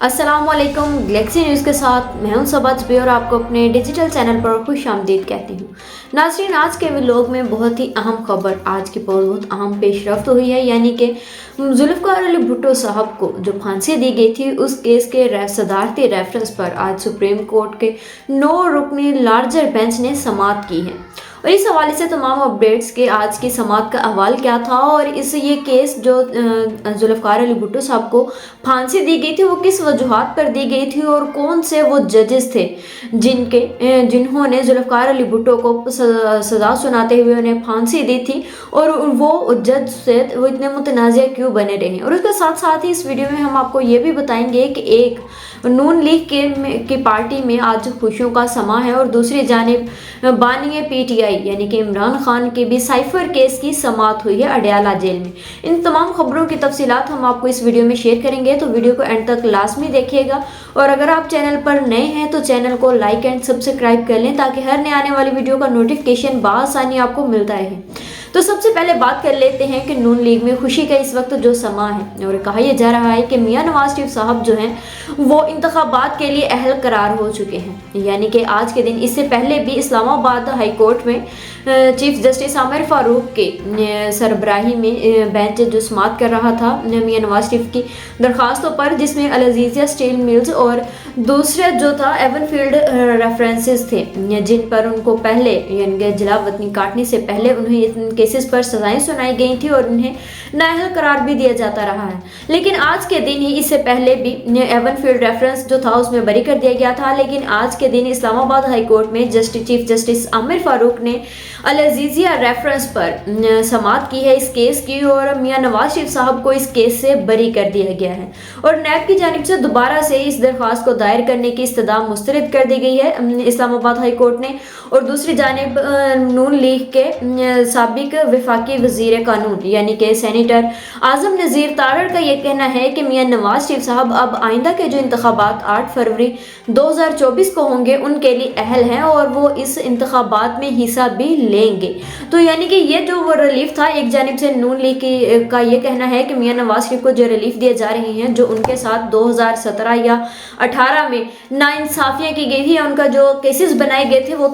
अस्सलामुअलैकुम। Galaxy news के साथ मैं हूं सबा जबी और आपको अपने डिजिटल चैनल पर खुश आमदीद कहती हूं। नाज़रीन, आज के व्लॉग में बहुत ही अहम खबर आज की बहुत अहम पेशरफ्त हुई है, यानी कि जुल्फ़िकार अली भुट्टो साहब को जो फांसी दी गई थी उस केस के सदारती रेफरेंस पर आज सुप्रीम कोर्ट के 9 रुकनी लार्जर बेंच ने समाअत की है। और इस हवाले से तमाम अपडेट्स के आज की समाअत का अहवाल क्या था और ये केस जो जुल्फ़िकार अली भुट्टो साहब को फांसी दी गई थी वो किस वजूहात पर दी गई थी और कौन से वो जजेस थे जिन्होंने जुल्फ़िकार अली भुट्टो को सज़ा सुनाते हुए उन्हें फांसी दी थी और वो जज से वो इतने मुतनाज़ क्यों बने रहे। और उसके साथ साथ ही इस वीडियो में हम आपको ये भी बताएंगे कि एक नून लीग की पार्टी में आज खुशियों का समा है और दूसरी जानिब बानी पीटीआई यानी कि इमरान खान के भी साइफर केस की समाअत हुई है अडयाला जेल में। इन तमाम खबरों की तफसीलात हम आपको इस वीडियो में शेयर करेंगे, तो वीडियो को एंड तक लाजमी देखिएगा। और अगर आप चैनल पर नए हैं तो चैनल को लाइक एंड सब्सक्राइब कर लें ताकि हर नए आने वाली वीडियो का नोटिफिकेशन बआसानी आपको मिलता रहे। तो सबसे पहले बात कर लेते हैं कि नून लीग में खुशी का इस वक्त जो समा है और कहा यह जा रहा है कि मियां नवाज शरीफ साहब जो हैं वो इंतखाबात के लिए अहल करार हो चुके हैं। यानी कि आज के दिन इससे पहले भी इस्लामाबाद हाई कोर्ट में चीफ जस्टिस आमिर फारूक के सरबराही में बेंच जो समाअत कर रहा था मियां नवाज शरीफ की दरख्वास्तों पर, जिसमें अल अज़ीज़िया स्टील मिल्स और दूसरे जो था एवनफील्ड रेफरेंसेस थे जिन पर उनको पहले यानी जिला वतनी काटने से पहले उन्हें इन केसेस पर सजाएं सुनाई गई थी और उन्हें नाअहल करार भी दिया जाता रहा है। लेकिन आज के दिन ही इससे पहले भी एवनफील्ड रेफरेंस जो था उसमें बरी कर दिया गया था, लेकिन आज के दिन इस्लामाबाद हाई कोर्ट में चीफ जस्टिस आमिर फारूक ने अल अज़ीज़िया रेफरेंस पर समाअत की है इस केस की और मियां नवाज शरीफ साहब को इस केस से बरी कर दिया गया है और नैब की जानिब से दोबारा से इस दरख्वास्त को दायर करने की इस्तदा मुस्तरद कर दी गई है इस्लामाबाद हाई कोर्ट ने। और दूसरी जानिब नून लीग के साबिक वफाकी वजीर कानून यानी कि सेनेटर आजम नज़ीर तारड़ का यह कहना है कि मियां नवाज शरीफ साहब अब आइंदा के जो इंतखाबात 8 फरवरी 2024 को होंगे उनके लिए अहल हैं और वो इस इंतखाबात में हिस्सा भी लेंगे। तो यानी कि ये जो वो रिलीफ था, एक जानिब से नून लीग का ये कहना है कि मियां नवाज शरीफ को जो रिलीफ दिए जा रहे हैं जो उनके साथ 2017 या 18 में नाइंसाफियाँ की गई थी या उनका जो केसेस बनाए गए थे वो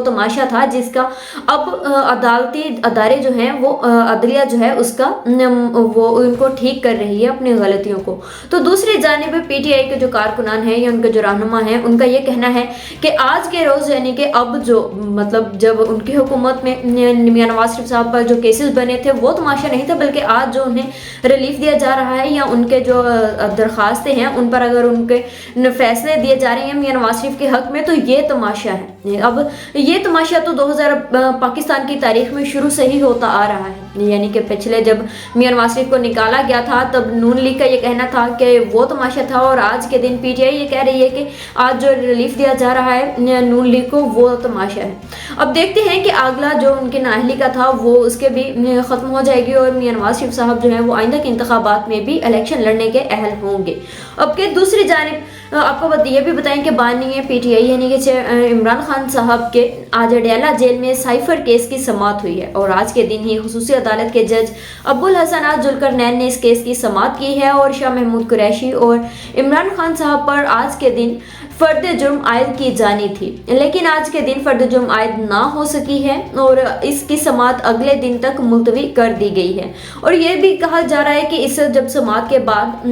तमाशा था जिसका अब अदालती अदारे जो हैं वो अदलिया जो है उसका वो उनको ठीक कर रही है अपनी गलतियों को। तो दूसरी जानिब पीटीआई के जो कारकुनान हैं या उनके जो रहनुमा हैं उनका ये कहना है कि आज के रोज़ यानी कि अब जो मतलब जब उनकी हुकूमत में मियां नवाज शरीफ साहब पर जो केसेस बने थे वो तमाशा नहीं था, बल्कि आज जो उन्हें रिलीफ दिया जा रहा है या उनके जो दरख्वास्तें हैं उन पर अगर उनके फैसले दिए जा रहे हैं मियां नवाज शरीफ के हक में तो ये तमाशा है। अब ये तमाशा तो 2000 पाकिस्तान की तारीख में शुरू से ही होता आ रहा है। यानी कि पिछले जब मियां नवाज शरीफ को निकाला गया था तब नून लीग का ये कहना था कि वो तमाशा था और आज के दिन पीटीआई ये कह रही है कि आज जो रिलीफ दिया जा रहा है नून लीग को वो तमाशा है। अब देखते हैं कि अगला जो उनके नाअहली का था वो उसके भी ख़त्म हो जाएगी और मियां नवाज शरीफ साहब जो है वो आइंदा के इंतखाबात में भी इलेक्शन लड़ने के अहल होंगे। अब के दूसरी जानिब आपको ये भी बताएं कि बानी पीटीआई यानी कि इमरान खान साहब के आज अडयाला जेल में साइफर केस की समाअत हुई है और आज के दिन ही खुसूसी अदालत के जज अब्दुल हसन जुल्करनैन ने इस केस की समाअत की है और शाह महमूद कुरैशी और इमरान खान साहब पर आज के दिन फर्द जुर्म आयद की जानी थी, लेकिन आज के दिन फर्द जुर्म आयद ना हो सकी है और इसकी समाअत अगले दिन तक मुलतवी कर दी गई है। और ये भी कहा जा रहा है कि इस जब समाअत के बाद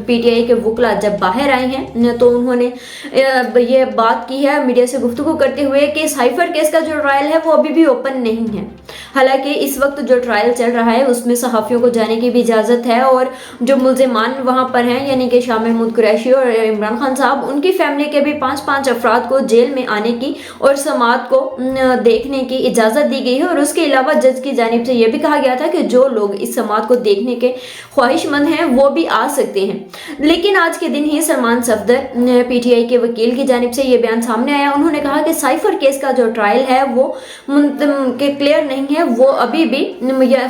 पीटीआई के वकला जब बाहर आए हैं तो उन्होंने ये बात की है मीडिया से गुफ्तगू करते हुए कि साइफर केस का जो ट्रायल है वो अभी भी ओपन नहीं है। हालांकि इस वक्त जो ट्रायल चल रहा है उसमें सहाफ़ियों को जाने की भी इजाज़त है और जो मुल्ज़िमान वहाँ पर हैं यानी कि शाह महमूद कुरैशी और इमरान खान साहब उनकी फैमिली के भी 5-5 अफराद को जेल में आने की और समाअत को देखने की इजाज़त दी गई है। और उसके अलावा जज की जानिब से यह भी कहा गया था कि जो लोग इस समाअत को देखने के ख्वाहिशमंद हैं वो भी आ सकते हैं। लेकिन आज के दिन ही सलमान सफदर पीटीआई के वकील की जानिब से ये बयान सामने आया। उन्होंने कहा कि साइफर केस का जो ट्रायल है वो क्लियर नहीं है, वो अभी भी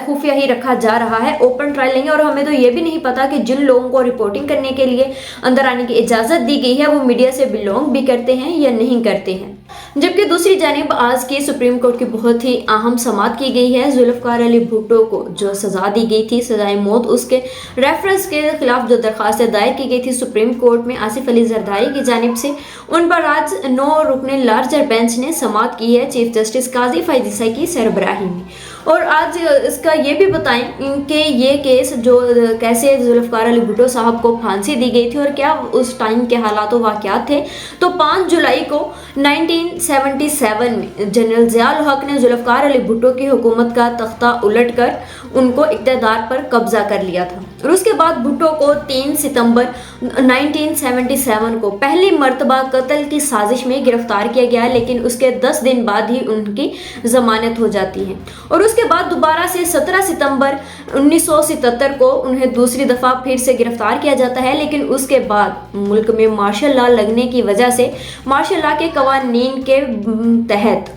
खुफिया ही रखा जा रहा है, ओपन ट्रायल नहीं है। और हमें तो ये भी नहीं पता कि जिन लोगों को रिपोर्टिंग करने के लिए अंदर आने की इजाज़त दी गई है वो मीडिया से बिलोंग भी करते हैं या नहीं करते हैं। जबकि दूसरी जानिब आज की सुप्रीम कोर्ट की बहुत ही अहम समाअत की गई है। जुल्फ़िकार अली भुट्टो को जो सज़ा दी गई थी, सज़ाए मौत, उसके रेफरेंस के खिलाफ जो दरख्वास्त दायर की गई थी सुप्रीम कोर्ट में आसिफ अली जरदारी की जानिब से, उन पर आज 9 रुकनी लार्जर बेंच ने समाअत की है चीफ जस्टिस काजी फैज़ ईसा की सरबराही में। और आज इसका ये भी बताएं कि ये केस जो कैसे जुल्फ़िकार अली भुट्टो साहब को फांसी दी गई थी और क्या उस टाइम के हालात व वाक़यात थे। तो 5 जुलाई को 1977 में जनरल ज़िया-उल हक ने जुल्फ़िकार अली भुट्टो की हुकूमत का तख्ता उलट कर उनको इक़्तिदार पर कब्जा कर लिया था। और उसके बाद भुट्टो को 3 सितंबर 1977 को पहली मर्तबा कत्ल की साजिश में गिरफ्तार किया गया, लेकिन उसके 10 दिन बाद ही उनकी ज़मानत हो जाती है। और उसके बाद दोबारा से 17 सितंबर 1977 को उन्हें दूसरी दफ़ा फिर से गिरफ्तार किया जाता है, लेकिन उसके बाद मुल्क में मार्शल लॉ लगने की वजह से मार्शल लॉ के कवानीन के तहत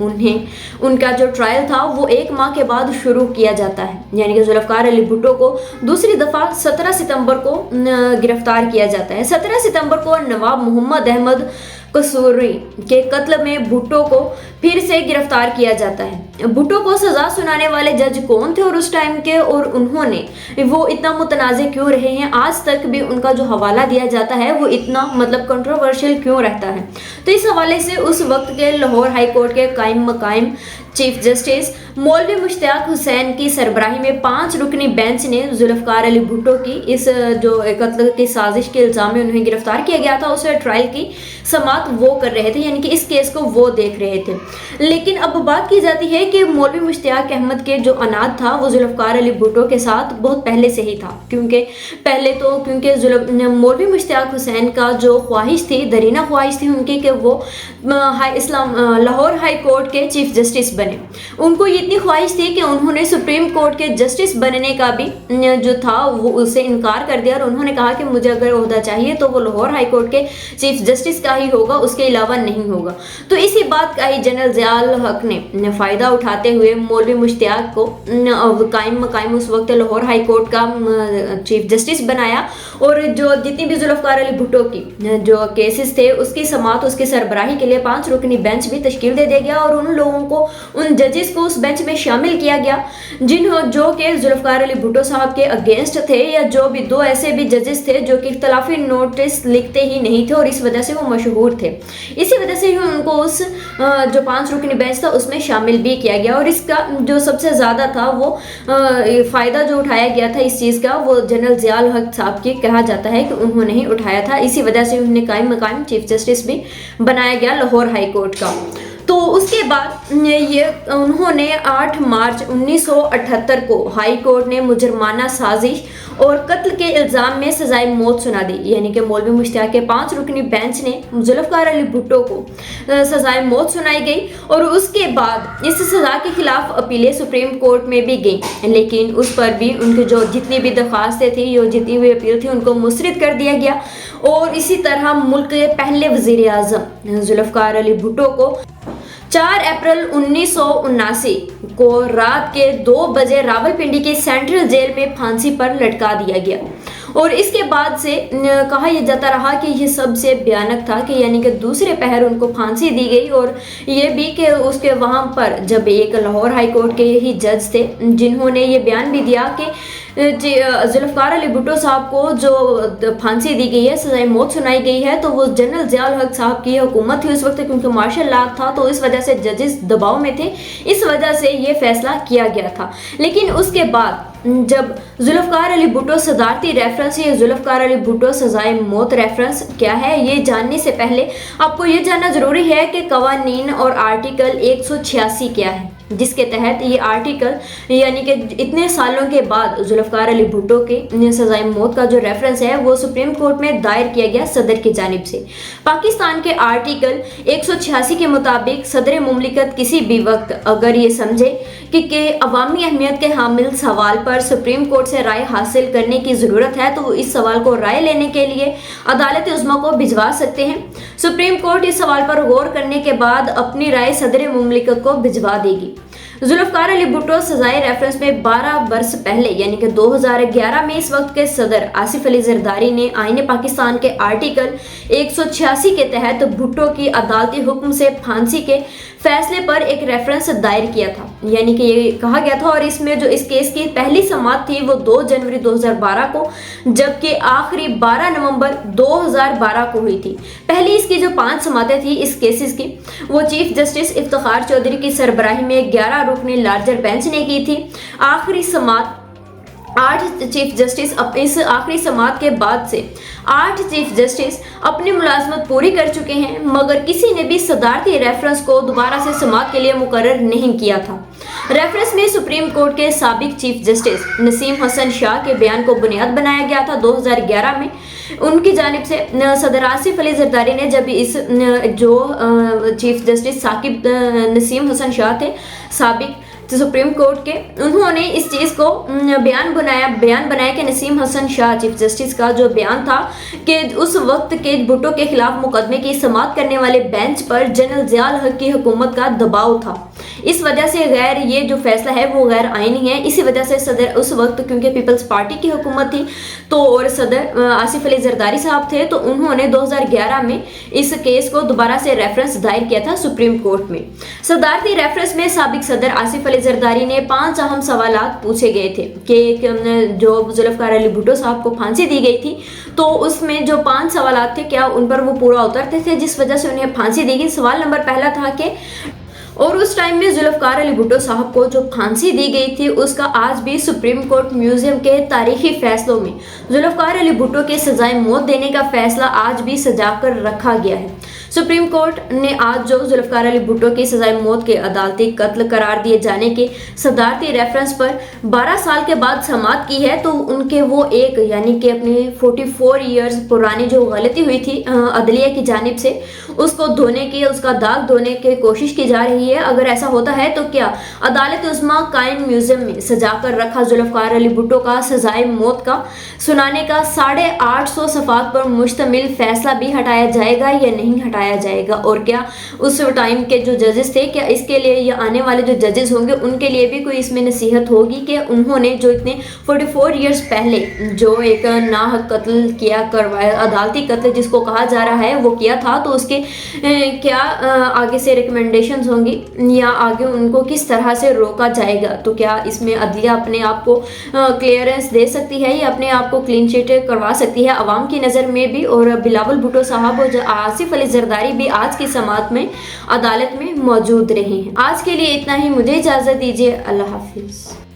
उनका जो ट्रायल था वो 1 माह के बाद शुरू किया जाता है। यानी कि जुल्फ़िकार अली भुट्टो को दूसरी दफ़ा 17 सितंबर को गिरफ्तार किया जाता है। 17 सितंबर को नवाब मोहम्मद अहमद कसूरी के कत्ल में भुट्टो को फिर से गिरफ्तार किया जाता है। भुट्टो को सज़ा सुनाने वाले जज कौन थे और उस टाइम के, और उन्होंने वो इतना मुतनाज़ क्यों रहे हैं, आज तक भी उनका जो हवाला दिया जाता है वो इतना कंट्रोवर्शियल क्यों रहता है। तो इस हवाले से उस वक्त के लाहौर हाई कोर्ट के कायम मकाम चीफ जस्टिस मौलवी मुश्ताक हुसैन की सरबराही में 5 रुकनी बेंच ने जुल्फ़िकार अली भुट्टो की इस जो कत्ल की साजिश के इल्ज़ाम में उन्हें गिरफ्तार किया गया था उस ट्रायल की समाअत वो कर रहे थे, यानी कि इस केस को वो देख रहे थे। लेकिन अब बात की जाती है कि मौलवी मुश्ताक अहमद के जो अनाद था वो जुल्फ़िकार अली भुट्टो के साथ बहुत पहले से ही था, क्योंकि मौलवी मुश्ताक हुसैन का जो ख्वाहिश थी, दरीना ख्वाहिश थी उनकी कि वो लाहौर हाई कोर्ट के चीफ जस्टिस बने। उनको ये इतनी ख्वाहिश थी कि उन्होंने सुप्रीम कोर्ट के जस्टिस बनने का भी जो था वो उससे इनकार कर दिया और उन्होंने कहा कि मुझे अगर ओहदा चाहिए तो वो लाहौर हाई कोर्ट के चीफ जस्टिस का ही होगा, उसके अलावा नहीं होगा। तो इसी बात का ही जनरल ज़िया-उल हक ने फ़ायदा उठाते हुए मौलवी मुश्ताक को कायम उस वक्त लाहौर हाई कोर्ट का चीफ जस्टिस बनाया और जो जितनी भी जुल्फ़िकार अली भुट्टो की जो केसेस थे उसकी समाअत, उसकी सरबराही के लिए 5 रुकनी बेंच भी तश्कील दे दिया गया और उन लोगों को, उन जजेस को उस बेंच में शामिल किया गया जो कि जुल्फ़िकार अली भुट्टो साहब के अगेंस्ट थे, या जो भी 2 ऐसे भी जजेस थे जो कि इख्तलाफी नोटिस लिखते ही नहीं थे और इस वजह से वो मशहूर थे। इसी वजह से ही उनको उस जो 5 रुकनी बेंच था उसमें शामिल भी किया गया और इसका जो सबसे ज़्यादा था वो फ़ायदा जो उठाया गया था इस चीज़ का वो जनरल ज़िया-उल हक साहब की कहा जाता है कि उन्होंने ही उठाया था। इसी वजह से उन्हें कायम मकाम चीफ जस्टिस भी बनाया गया लाहौर हाई कोर्ट का। तो उसके बाद ये उन्होंने 8 मार्च 1978 को हाई कोर्ट ने मुजरमाना साजिश और कत्ल के इल्ज़ाम में सज़ाए मौत सुना दी, यानी कि मौलवी मुश्ताक के 5 रुकनी बेंच ने जुल्फ़िकार अली भुट्टो को सज़ाए मौत सुनाई गई और उसके बाद इस सज़ा के खिलाफ अपीलें सुप्रीम कोर्ट में भी गई, लेकिन उस पर भी उनकी जो जितनी भी दरख्वास्तें थी, जो जितनी भी अपील थी उनको मुस्तरद कर दिया गया। और इसी तरह मुल्क के पहले वज़ीर आज़म जुल्फ़िकार अली भुट्टो को 4 अप्रैल 1979 को रात के 2 बजे रावलपिंडी के सेंट्रल जेल में फांसी पर लटका दिया गया और इसके बाद से कहा यह जाता रहा कि यह सबसे भयानक था कि यानी कि दूसरे पहर उनको फांसी दी गई और ये भी कि उसके वहाँ पर जब एक लाहौर हाई कोर्ट के ही जज थे जिन्होंने ये बयान भी दिया कि जुल्फ़िकार अली भुट्टो साहब को जो फांसी दी गई है, सज़ाए मौत सुनाई गई है, तो वो जनरल ज़िया-उल हक साहब की हुकूमत थी उस वक्त, क्योंकि मार्शल लॉ था तो इस वजह से जजेस दबाव में थे, इस वजह से ये फैसला किया गया था। लेकिन उसके बाद जब जुल्फ़िकार अली भुट्टो सदारती रेफरेंस या जुल्फ़िकार अली भुट्टो सज़ाए मौत रेफरेंस क्या है ये जानने से पहले आपको ये जानना ज़रूरी है कि कवानीन और आर्टिकल 186 क्या है, जिसके तहत ये आर्टिकल यानी कि इतने सालों के बाद जुल्फ़िकार अली भुट्टो के सज़ाए मौत का जो रेफरेंस है वो सुप्रीम कोर्ट में दायर किया गया सदर की जानिब से। पाकिस्तान के आर्टिकल 186 के मुताबिक सदर मुमलिकत किसी भी वक्त अगर ये समझे कि अवामी अहमियत के हामिल सवाल पर सुप्रीम कोर्ट से राय हासिल करने की ज़रूरत है तो इस सवाल को राय लेने के लिए अदालत उज़्मा को भिजवा सकते हैं। सुप्रीम कोर्ट इस सवाल पर गौर करने के बाद अपनी राय सदर मुमलिकत को भिजवा देगी। जुल्फ़िकार अली भुट्टो सजाए रेफरेंस में 12 बरस पहले यानी कि 2011 में इस वक्त के सदर आसिफ अली जरदारी ने आईन पाकिस्तान के आर्टिकल 186 के तहत भुट्टो की अदालती हुक्म से फांसी के फैसले पर एक रेफरेंस दायर किया था। यानी कि ये कहा गया था, और इसमें जो इस केस की पहली समाअत थी वो 2 जनवरी 2012 को, जबकि आखिरी 12 नवंबर 2012 को हुई थी। पहली इसकी जो 5 समातें थी इस केसेस की, वो चीफ जस्टिस इफ्तिखार चौधरी की सरबराही में 11 रुकनी लार्जर बेंच ने की थी। आखिरी समाअत 8 चीफ जस्टिस इस आखिरी समाअत के बाद से 8 चीफ जस्टिस अपनी मुलाजमत पूरी कर चुके हैं, मगर किसी ने भी सदारती रेफरेंस को दोबारा से समाअत के लिए मुकर्रर नहीं किया था। रेफरेंस में सुप्रीम कोर्ट के साबिक चीफ जस्टिस नसीम हसन शाह के बयान को बुनियाद बनाया गया था। 2011 में उनकी जानिब से सदर आसिफ अली जरदारी ने, जब इस जो चीफ जस्टिस साकिब नसीम हसन शाह थे साबिक सुप्रीम कोर्ट के, उन्होंने इस चीज़ को बयान बनाया कि नसीम हसन शाह चीफ जस्टिस का जो बयान था कि उस वक्त के भुट्टो के खिलाफ मुकदमे की समाअत करने वाले बेंच पर जनरल ज़ियाउल हक की हुकूमत का दबाव था। इस वजह से ये जो फैसला है वो गैर आईनी है। इसी वजह से सदर उस वक्त, क्योंकि पीपल्स पार्टी की हुकूमत थी तो, और सदर आसिफ अली जरदारी साहब थे, तो उन्होंने 2011 में इस केस को दोबारा से रेफरेंस दायर किया था सुप्रीम कोर्ट में। सदारती रेफरेंस में साबिक सदर आसिफ अली जरदारी ने 5 अहम सवालात पूछे गए थे कि जो जुल्फ़िकार अली भुट्टो साहब को फांसी दी गई थी, तो उसमें जो 5 सवालात थे क्या उन पर वो पूरा उतरते थे जिस वजह से उन्हें फांसी दी गई। सवाल नंबर पहला था कि और उस टाइम में जुल्फ़िकार अली भुट्टो साहब को जो फांसी दी गई थी उसका आज भी सुप्रीम कोर्ट म्यूजियम के तारीखी फैसलों में जुल्फ़िकार अली भुट्टो के सजाए मौत देने का फैसला आज भी सजा कर रखा गया है। सुप्रीम कोर्ट ने आज जो जुल्फ़िकार अली भुट्टो की सजाए मौत के अदालती कत्ल करार दिए जाने के सदारती रेफरेंस पर 12 साल के बाद समाअत की है, तो उनके वो एक यानी कि अपनी 44 ईयर्स पुरानी जो गलती हुई थी अदलिया की जानिब से, उसको धोने की, उसका दाग धोने की कोशिश की जा रही है। अगर ऐसा होता है तो क्या अदालत उस्मा कायम म्यूजियम में सजा कर रखा जुल्फ़िकार अली भुट्टो का सजाए मौत का सुनाने का 850 सफ़ात पर मुश्तमिल फैसला भी हटाया जाएगा या नहीं हटाया जाएगा? और क्या उस टाइम के जो जजेस थे, क्या इसके लिए या आने वाले जो जजेस होंगे उनके लिए भी कोई इसमें नसीहत होगी कि उन्होंने जो इतने 44 ईयर्स पहले जो एक नाहक कत्ल किया, करवाया, अदालती कत्ल जिसको कहा जा रहा है, वो किया था, तो उसके क्या आगे से रिकमेंडेशंस होंगी या आगे उनको किस तरह से रोका जाएगा? तो क्या इसमें अदलिया अपने आप को क्लियरेंस दे सकती है या अपने आप को क्लीन चिट करवा सकती है अवाम की नज़र में भी? और बिलावल भुट्टो साहब और आसिफ अली जरदारी भी आज की समाअत में अदालत में मौजूद रहे हैं। आज के लिए इतना ही, मुझे इजाज़त दीजिए। अल्लाह हाफिज़।